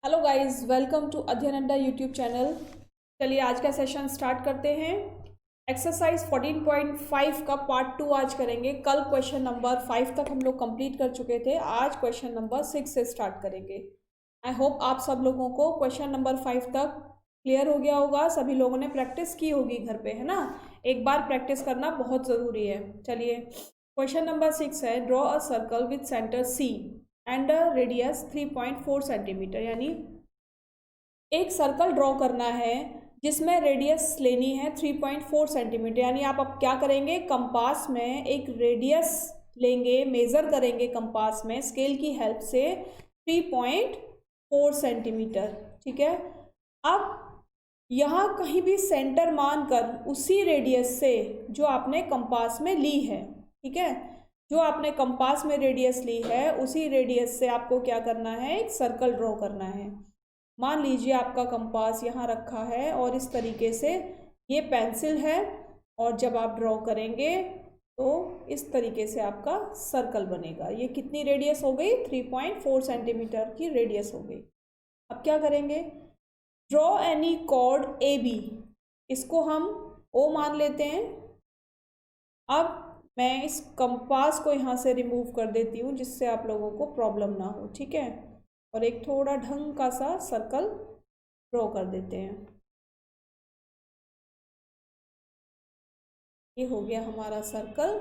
Hello guys, welcome to अध्ययन अड्डा YouTube channel. चलिए आज का सेशन स्टार्ट करते हैं। एक्सरसाइज 14.5 का पार्ट 2 आज करेंगे। कल क्वेश्चन नंबर 5 तक हम लोग कंप्लीट कर चुके थे। आज क्वेश्चन नंबर 6 से स्टार्ट करेंगे। आई होप आप सब लोगों को क्वेश्चन नंबर 5 तक क्लियर हो गया होगा। सभी लोगों ने प्रैक्टिस की होगी घर पे, है ना। एक बार प्रैक्टिस करना बहुत ज़रूरी है। चलिए क्वेश्चन नंबर 6 है, draw a circle with centre C and radius 3.4 centimetre. यानी एक सर्कल ड्रॉ करना है जिसमें रेडियस लेनी है 3.4 सेंटीमीटर। यानी आप अब क्या करेंगे, कंपास में एक रेडियस लेंगे, मेज़र करेंगे कंपास में स्केल की हेल्प से 3.4 सेंटीमीटर। ठीक है। अब यहाँ कहीं भी सेंटर मानकर उसी रेडियस से जो आपने कंपास में ली है, ठीक है, जो आपने कंपास में रेडियस ली है उसी रेडियस से आपको क्या करना है, एक सर्कल ड्रॉ करना है। मान लीजिए आपका कंपास यहाँ रखा है और इस तरीके से ये पेंसिल है, और जब आप ड्रॉ करेंगे तो इस तरीके से आपका सर्कल बनेगा। ये कितनी रेडियस हो गई, 3.4 सेंटीमीटर की रेडियस हो गई। अब क्या करेंगे, draw any chord A B, इसको हम ओ मान लेते हैं। अब मैं इस कंपास को यहाँ से रिमूव कर देती हूँ जिससे आप लोगों को प्रॉब्लम ना हो, ठीक है। और एक थोड़ा ढंग का सा सर्कल ड्रॉ कर देते हैं। ये हो गया हमारा सर्कल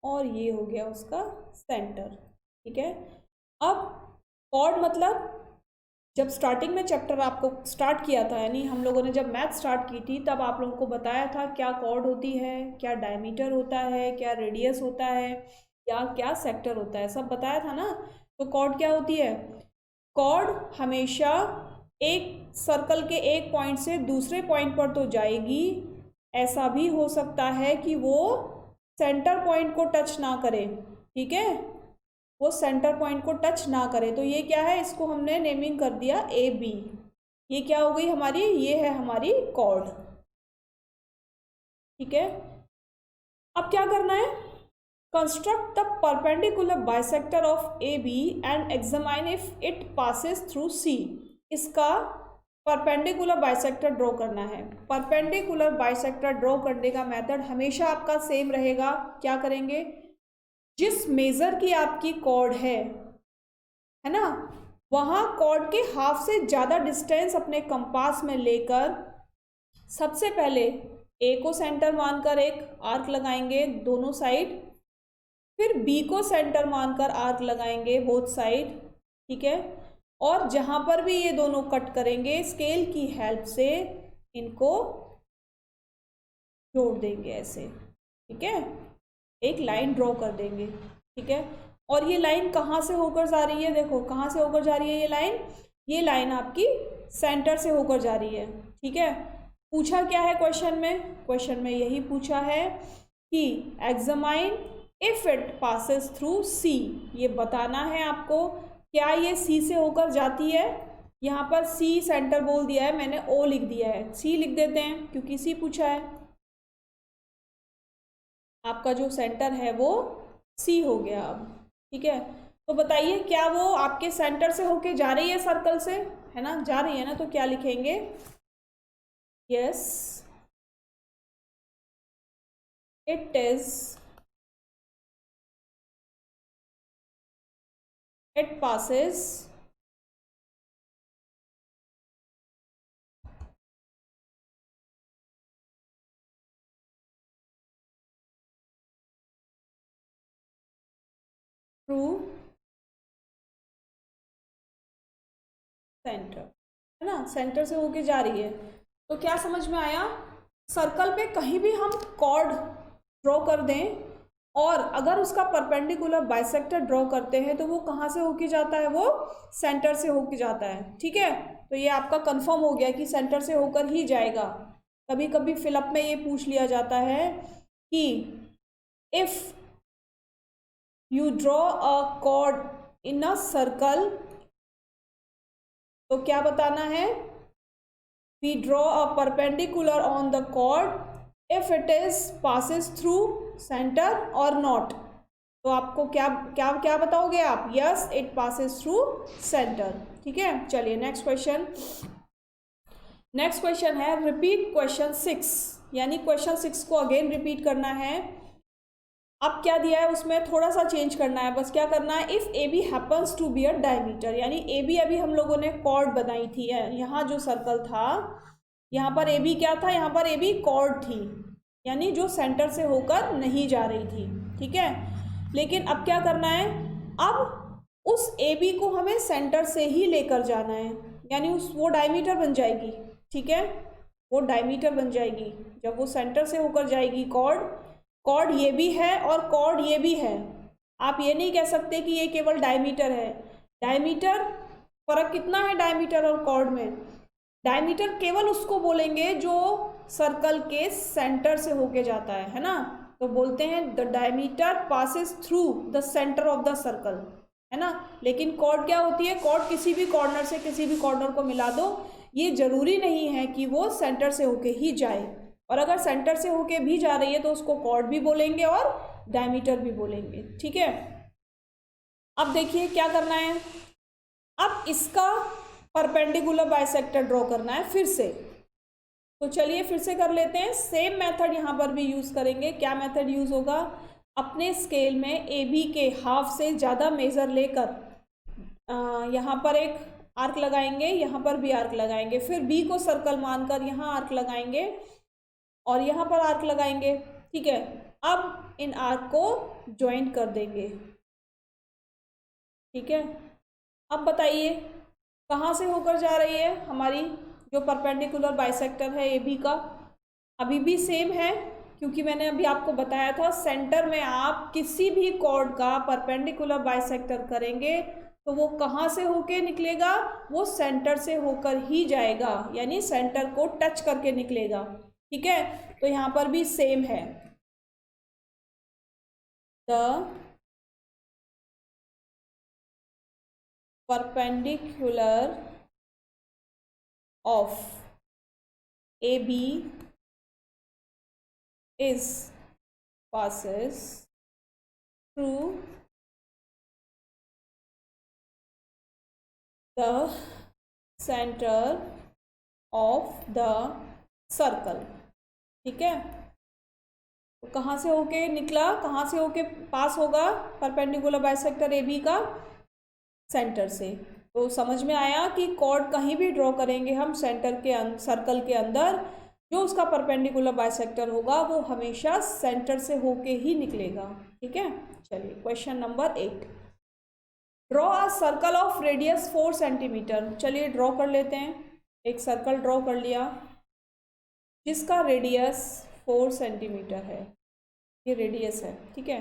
और ये हो गया उसका सेंटर, ठीक है। अब कॉर्ड मतलब जब स्टार्टिंग में चैप्टर आपको स्टार्ट किया था, यानी हम लोगों ने जब मैथ स्टार्ट की थी, तब आप लोगों को बताया था क्या कॉर्ड होती है, क्या डायमीटर होता है, क्या रेडियस होता है, या क्या सेक्टर होता है, सब बताया था ना। तो कॉर्ड क्या होती है, कॉर्ड हमेशा एक सर्कल के एक पॉइंट से दूसरे पॉइंट पर तो जाएगी, ऐसा भी हो सकता है कि वो सेंटर पॉइंट को टच ना करे, ठीक है, वो सेंटर पॉइंट को टच ना करे। तो ये क्या है, इसको हमने नेमिंग कर दिया ए बी। ये क्या हो गई हमारी, ये है हमारी कॉर्ड, ठीक है। अब क्या करना है, construct the perpendicular bisector of A B and examine if it passes through C. इसका परपेंडिकुलर बाइसेक्टर ड्रॉ करना है। परपेंडिकुलर बाइसेक्टर ड्रॉ करने का मेथड हमेशा आपका सेम रहेगा। क्या करेंगे, जिस मेजर की आपकी कॉर्ड है ना, वहाँ कॉर्ड के हाफ से ज़्यादा डिस्टेंस अपने कंपास में लेकर सबसे पहले ए को सेंटर मानकर एक आर्क लगाएंगे दोनों साइड, फिर बी को सेंटर मानकर आर्क लगाएंगे बोथ साइड, ठीक है। और जहाँ पर भी ये दोनों कट करेंगे स्केल की हेल्प से इनको जोड़ देंगे ऐसे, ठीक है, एक लाइन ड्रॉ कर देंगे, ठीक है। और ये लाइन कहाँ से होकर जा रही है, देखो कहाँ से होकर जा रही है ये लाइन आपकी सेंटर से होकर जा रही है, ठीक है। पूछा क्या है क्वेश्चन में, क्वेश्चन में यही पूछा है कि examine if it passes through C. ये बताना है आपको क्या ये सी से होकर जाती है। यहाँ पर सी सेंटर बोल दिया है, मैंने ओ लिख दिया है, सी लिख देते हैं क्योंकि सी पूछा है। आपका जो सेंटर है वो सी हो गया अब, ठीक है। तो बताइए क्या वो आपके सेंटर से होके जा रही है सर्कल से, है ना, जा रही है ना, तो क्या लिखेंगे, yes it is, it passes through centre, है ना, सेंटर से होके जा रही है। तो क्या समझ में आया, सर्कल पे कहीं भी हम कॉर्ड ड्रॉ कर दें और अगर उसका परपेंडिकुलर बाइसेक्टर ड्रॉ करते हैं तो वो कहाँ से होके जाता है, वो सेंटर से होके जाता है, ठीक है। तो ये आपका कंफर्म हो गया कि सेंटर से होकर ही जाएगा। कभी कभी फिलअप में ये पूछ लिया जाता है कि if you draw a cord in a circle, तो क्या बताना है, we draw a perpendicular on the chord if it is passes through center or not, तो आपको क्या क्या क्या बताओगे आप? Yes, it passes through centre. ठीक है, चलिए नेक्स्ट क्वेश्चन। नेक्स्ट क्वेश्चन है रिपीट क्वेश्चन 6, यानी क्वेश्चन 6 को अगेन रिपीट करना है। अब क्या दिया है उसमें, थोड़ा सा चेंज करना है, बस क्या करना है, if A B happens to be a diameter, यानी ए बी अभी हम लोगों ने कॉर्ड बनाई थी है, यहाँ जो सर्कल था यहाँ पर ए बी क्या था, यहाँ पर ए बी कॉर्ड थी, यानी जो सेंटर से होकर नहीं जा रही थी। ठीक है, लेकिन अब क्या करना है, अब उस ए बी को हमें सेंटर से ही लेकर जाना है, यानी वो डायमीटर बन जाएगी। ठीक है, वो डायमीटर बन जाएगी जब वो सेंटर से होकर जाएगी। कॉर्ड ये भी है और कॉर्ड ये भी है। आप ये नहीं कह सकते कि ये केवल डायमीटर है। डायमीटर, फर्क कितना है डायमीटर और कॉर्ड में? डायमीटर केवल उसको बोलेंगे जो सर्कल के सेंटर से होके जाता है ना, तो बोलते हैं the diameter passes through the centre of the circle, है ना। लेकिन कॉर्ड क्या होती है, कॉर्ड किसी भी कॉर्नर से किसी भी कॉर्नर को मिला दो, ये जरूरी नहीं है कि वो सेंटर से होके ही जाए, और अगर सेंटर से होके भी जा रही है तो उसको कॉर्ड भी बोलेंगे और डायमीटर भी बोलेंगे। ठीक है, अब देखिए क्या करना है, अब इसका परपेंडिकुलर बाइसेक्टर ड्रॉ करना है फिर से। तो चलिए फिर से कर लेते हैं, सेम मेथड यहाँ पर भी यूज़ करेंगे। क्या मेथड यूज़ होगा, अपने स्केल में ए बी के हाफ से ज़्यादा मेज़र लेकर यहाँ पर एक आर्क लगाएंगे, यहाँ पर भी आर्क लगाएंगे, फिर बी को सर्कल मानकर यहाँ आर्क लगाएंगे और यहाँ पर आर्क लगाएंगे। ठीक है, अब इन आर्क को ज्वाइन कर देंगे। ठीक है, अब बताइए कहाँ से होकर जा रही है हमारी जो परपेंडिकुलर बाइसेक्टर है ए बी का? अभी भी सेम है, क्योंकि मैंने अभी आपको बताया था सेंटर में आप किसी भी कॉर्ड का परपेंडिकुलर बाइसेक्टर करेंगे तो वो कहाँ से होके निकलेगा, वो सेंटर से होकर ही जाएगा, यानी सेंटर को टच करके निकलेगा। ठीक है, तो यहाँ पर भी सेम है, the perpendicular of A B is passes through the center of the circle। ठीक है, तो कहाँ से होके निकला, कहाँ से होके पास होगा परपेंडिकुलर बाइसेक्टर ए बी का? सेंटर से। तो समझ में आया कि कॉर्ड कहीं भी ड्रॉ करेंगे हम सेंटर के सर्कल के अंदर, जो उसका परपेंडिकुलर बाइसेक्टर होगा वो हमेशा सेंटर से होके ही निकलेगा। ठीक है, चलिए question number 8, draw a circle of radius 4 centimetre. चलिए ड्रॉ कर लेते हैं, एक सर्कल ड्रॉ कर लिया जिसका रेडियस 4 सेंटीमीटर है, ये रेडियस है। ठीक है,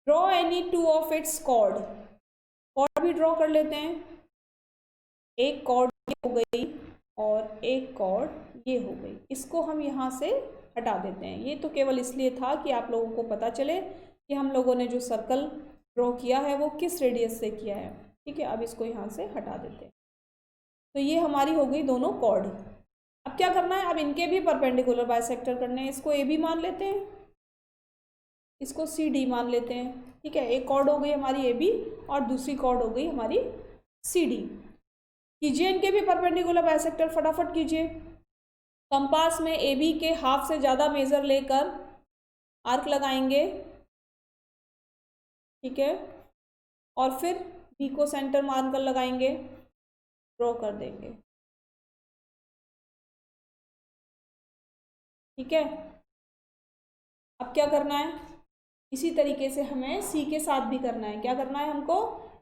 draw any two of its chord भी ड्रॉ कर लेते हैं, एक कॉर्ड हो गई और एक कॉर्ड ये हो गई, इसको हम यहाँ से हटा देते हैं। ये तो केवल इसलिए था कि आप लोगों को पता चले कि हम लोगों ने जो सर्कल ड्रॉ किया है वो किस रेडियस से किया है। ठीक है, अब इसको यहाँ से हटा देते हैं। तो ये हमारी हो गई दोनों कॉर्ड। अब क्या करना है, अब इनके भी परपेंडिकुलर बाइसेक्टर करने हैं। इसको ए बी मान लेते हैं, इसको सी डी मान लेते हैं। ठीक है, एक कॉर्ड हो गई हमारी ए बी और दूसरी कॉर्ड हो गई हमारी सी डी। कीजिए इनके भी परपेंडिकुलर बाइसेक्टर, फटाफट कीजिए। कंपास में ए बी के हाफ से ज़्यादा मेज़र लेकर आर्क लगाएंगे। ठीक है, और फिर बी को सेंटर मानकर लगाएंगे, ड्रॉ कर देंगे। ठीक है, अब क्या करना है, इसी तरीके से हमें सी के साथ भी करना है। क्या करना है हमको,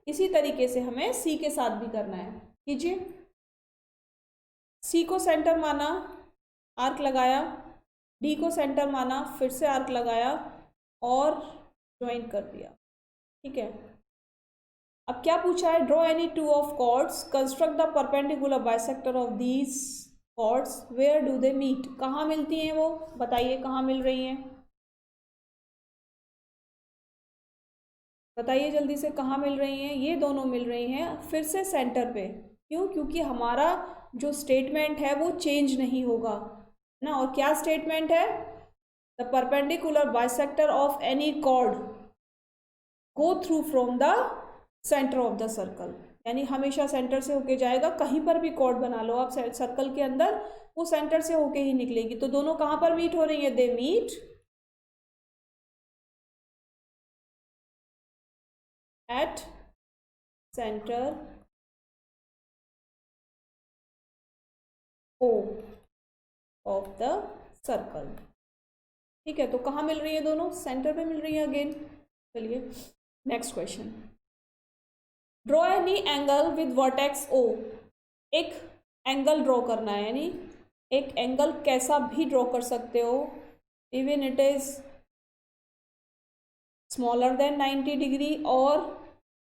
इसी तरीके से हमें सी के साथ भी करना है। कीजिए, सी को सेंटर माना, आर्क लगाया, डी को सेंटर माना, फिर से आर्क लगाया और ज्वाइन कर दिया। ठीक है, अब क्या पूछा है, draw any two of chords, construct the perpendicular bisector of these chords, where do they meet. कहाँ मिलती हैं वो, बताइए कहाँ मिल रही हैं, बताइए जल्दी से, कहाँ मिल रही हैं? ये दोनों मिल रही हैं फिर से सेंटर पे। क्यों? क्योंकि हमारा जो स्टेटमेंट है वो चेंज नहीं होगा ना। और क्या स्टेटमेंट है, the perpendicular bisector of any chord go through from the centre of the circle, यानी हमेशा सेंटर से होके जाएगा। कहीं पर भी कॉर्ड बना लो आप सर्कल के अंदर, वो सेंटर से होके ही निकलेगी। तो दोनों कहाँ पर मीट हो रही है? They meet at centre O of the circle. ठीक है, तो कहाँ मिल रही है? दोनों सेंटर पे मिल रही है अगेन। चलिए next question, draw any angle with vertex O. एक एंगल ड्रॉ करना है, यानी एक एंगल कैसा भी ड्रॉ कर सकते हो, even it is smaller than 90 degree और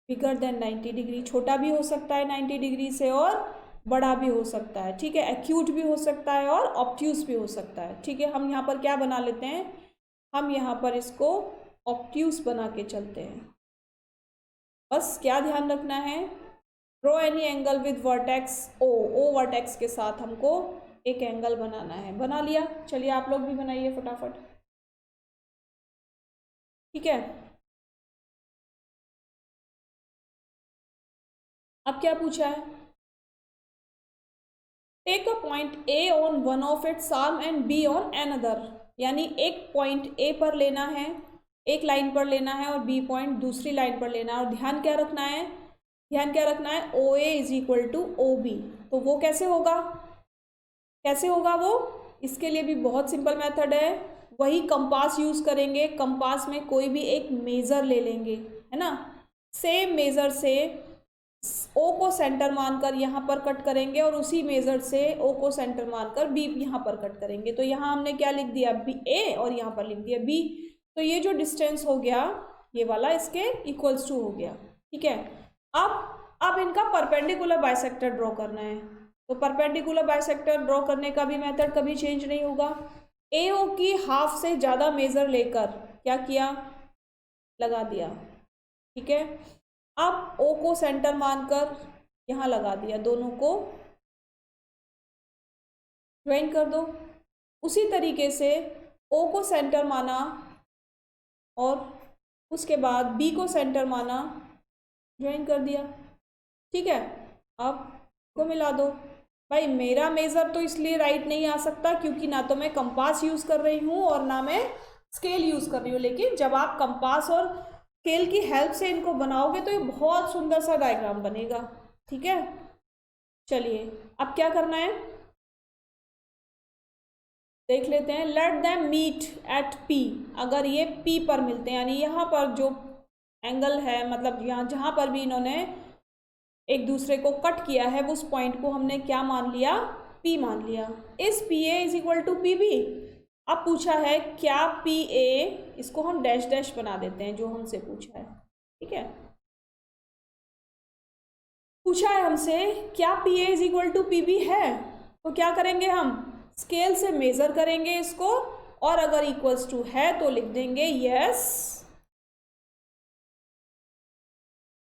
बिगर देन 90 डिग्री। छोटा भी हो सकता है 90 डिग्री से और बड़ा भी हो सकता है। ठीक है, एक्यूट भी हो सकता है और ऑब्ट्यूस भी हो सकता है। ठीक है, हम यहाँ पर क्या बना लेते हैं? हम यहाँ पर इसको ऑब्ट्यूस बना के चलते हैं। बस क्या ध्यान रखना है? Draw any angle with vertex O. O vertex के साथ हमको एक एंगल बनाना है। बना लिया? चलिए आप लोग भी बनाइए फटाफट। ठीक है, अब क्या पूछा है? Take a point A on one of its arm and B on another, यानी एक पॉइंट ए पर लेना है, एक लाइन पर लेना है, और बी पॉइंट दूसरी लाइन पर लेना है। और ध्यान क्या रखना है? ध्यान क्या रखना है? O A is equal to O B. तो वो कैसे होगा? कैसे होगा वो? इसके लिए भी बहुत सिंपल मेथड है। वही कंपास यूज करेंगे। कंपास में कोई भी एक मेजर ले लेंगे, है ना। सेम मेजर से ओ को सेंटर मानकर यहाँ पर कट करेंगे और उसी मेजर से ओ को सेंटर मानकर बी यहाँ पर कट करेंगे। तो यहाँ हमने क्या लिख दिया? बी ए, और यहाँ पर लिख दिया बी। तो ये जो डिस्टेंस हो गया ये वाला इसके इक्वल्स टू हो गया। ठीक है, अब इनका परपेंडिकुलर बाइसेक्टर ड्रॉ करना है। तो परपेंडिकुलर बाइसेक्टर ड्रॉ करने का भी मेथड कभी चेंज नहीं होगा। ए ओ की हाफ से ज़्यादा मेजर लेकर क्या किया? लगा दिया। ठीक है, अब ओ को सेंटर मानकर यहाँ लगा दिया, दोनों को ज्वाइन कर दो। उसी तरीके से ओ को सेंटर माना और उसके बाद बी को सेंटर माना, ज्वाइन कर दिया। ठीक है, अब को मिला दो। भाई मेरा मेज़र तो इसलिए राइट नहीं आ सकता क्योंकि ना तो मैं कंपास यूज़ कर रही हूँ और ना मैं स्केल यूज़ कर रही हूँ। लेकिन जब आप कंपास और स्केल की हेल्प से इनको बनाओगे तो ये बहुत सुंदर सा डायग्राम बनेगा। ठीक है, चलिए अब क्या करना है देख लेते हैं। Let them meet at P. अगर ये पी पर मिलते हैं, यानी यहाँ पर जो एंगल है, मतलब यहाँ जहाँ पर भी इन्होंने एक दूसरे को कट किया है उस पॉइंट को हमने क्या मान लिया? पी मान लिया। इस P A is equal to P B. अब पूछा है क्या पी ए, इसको हम डैश डैश बना देते हैं जो हमसे पूछा है। ठीक है, पूछा है हमसे क्या P A is equal to P B है, तो क्या करेंगे? हम स्केल से मेजर करेंगे इसको, और अगर इक्वल्स टू है तो लिख देंगे yes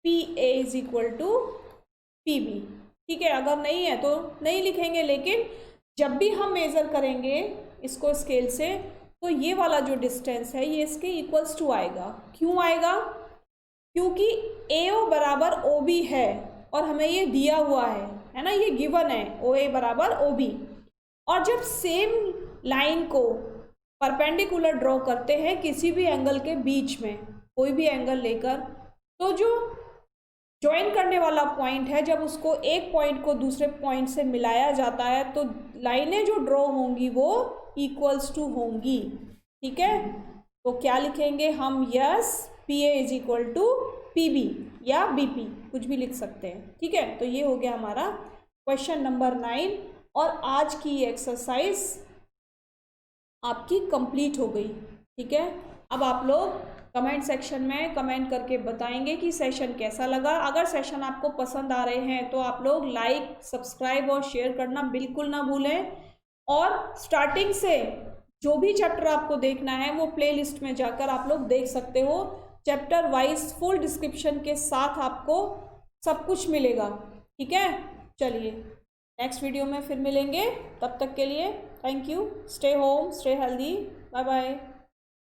P A is equal to P B. ठीक है, अगर नहीं है तो नहीं लिखेंगे, लेकिन जब भी हम मेजर करेंगे इसको स्केल से तो ये वाला जो डिस्टेंस है ये इसके इक्वल्स टू आएगा। क्यों आएगा? क्योंकि ए ओ बराबर ओ बी है और हमें ये दिया हुआ है ना, ये गिवन है ओ ए बराबर ओ बी। और जब सेम लाइन को परपेंडिकुलर ड्रॉ करते हैं किसी भी एंगल के बीच में, कोई भी एंगल लेकर, तो जो ज्वाइन करने वाला पॉइंट है, जब उसको एक पॉइंट को दूसरे पॉइंट से मिलाया जाता है तो लाइनें जो ड्रॉ होंगी वो इक्वल्स टू होंगी। ठीक है, तो क्या लिखेंगे हम? Yes P A is equal to P B या बी पी, कुछ भी लिख सकते हैं। ठीक है, तो ये हो गया हमारा क्वेश्चन नंबर 9 और आज की ये एक्सरसाइज आपकी कंप्लीट हो गई। ठीक है, अब आप लोग कमेंट सेक्शन में कमेंट करके बताएंगे कि सेशन कैसा लगा। अगर सेशन आपको पसंद आ रहे हैं तो आप लोग लाइक, सब्सक्राइब और शेयर करना बिल्कुल ना भूलें। और स्टार्टिंग से जो भी चैप्टर आपको देखना है वो प्लेलिस्ट में जाकर आप लोग देख सकते हो। चैप्टर वाइज फुल डिस्क्रिप्शन के साथ आपको सब कुछ मिलेगा। ठीक है, चलिए नेक्स्ट वीडियो में फिर मिलेंगे। तब तक के लिए thank you. Stay home, stay healthy, bye bye.